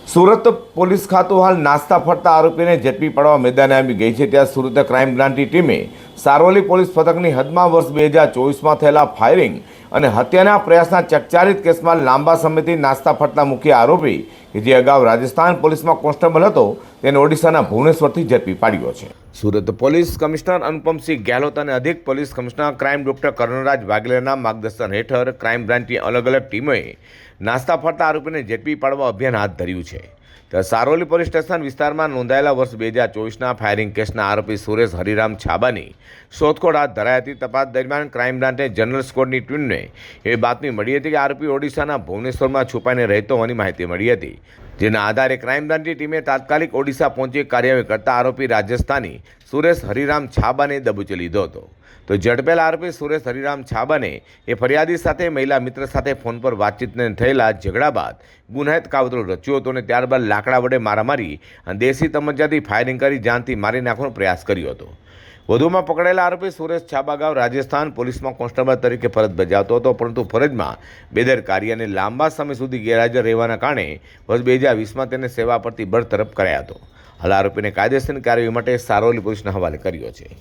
Surat police ખાતું હાલ નાસ્તા ફરતા આરોપીને ઝડપી પાડવા મેદાને આવી ગઈ છે। ત્યાં સુરત ક્રાઇમ બ્રાન્ચની ટીમે સારોલી પોલીસ પથકની હદમાં વર્ષ 2024માં થયેલા ફાયરિંગ અને હત્યાના પ્રયાસના ચકચારિત કેસમાં લાંબા સમયથી નાસ્તા ફરતા મુખ્ય આરોપી કે જે અગાઉ રાજસ્થાન પોલીસમાં કોન્સ્ટેબલ હતો તેને ઓડિશાના ભુવનેશ્વરથી ઝડપી પાડ્યો છે। સુરત પોલીસ કમિશનર અનુપમસિંહ ગેહલોત અને અધિક પોલીસ કમિશનર ક્રાઇમ ડોક્ટર કર્ણરાજ વાઘેલાના માર્ગદર્શન હેઠળ ક્રાઇમ બ્રાન્ચની અલગ અલગ ટીમોએ નાસ્તા ફરતા આરોપીને ઝડપી પાડવા અભિયાન હાથ ધર્યું છે। તો સારોલી પોલીસ સ્ટેશન વિસ્તારમાં નોંધાયેલા વર્ષ 2024ના ફાયરિંગ કેસના આરોપી સુરેશ હરિરામ છાબાની શોધખોળ હાથ ધરાઈ હતી। તપાસ દરમિયાન ક્રાઇમ બ્રાન્ચે જનરલ સ્કોડની ટીમને એવી બાતમી મળી હતી કે આરોપી ઓડિશાના ભુવનેશ્વરમાં છુપાઈને રહેતો હોવાની માહિતી મળી હતી, જેના આધારે ક્રાઇમ બ્રાન્ચની ટીમે તાત્કાલિક ઓડિશા પહોંચી કાર્યવાહી કરતા આરોપી રાજસ્થાની સુરેશ હરિરામ છાબાને દબોચી લીધો હતો। તો ઝડપેલા આરોપી સુરેશ હરિરામ છાબાને એ ફરિયાદી સાથે મહિલા મિત્ર સાથે ફોન પર વાતચીતને થયેલા ઝઘડા બાદ ગુનાહિત કાવતરો રચ્યો હતો અને ત્યારબાદ લાકડા વડે મારામારી અને દેશી તમંચાથી ફાયરિંગ કરી જાનથી મારી નાખવાનો પ્રયાસ કર્યો હતો। વધુમાં પકડાયેલા આરોપી સુરેશ છાબા અગાઉ રાજસ્થાન પોલીસમાં કોન્સ્ટેબલ તરીકે ફરજ બજાવતો હતો, પરંતુ ફરજમાં બેદરકારી અને લાંબા સમય સુધી ગેરહાજર રહેવાના કારણે વર્ષ 2020માં તેને સેવા પરથી બરતરફ કરાયો હતો। હાલ આરોપીને કાયદેસરની કાર્યવાહી માટે સારોલી પોલીસના હવાલે કર્યો છે।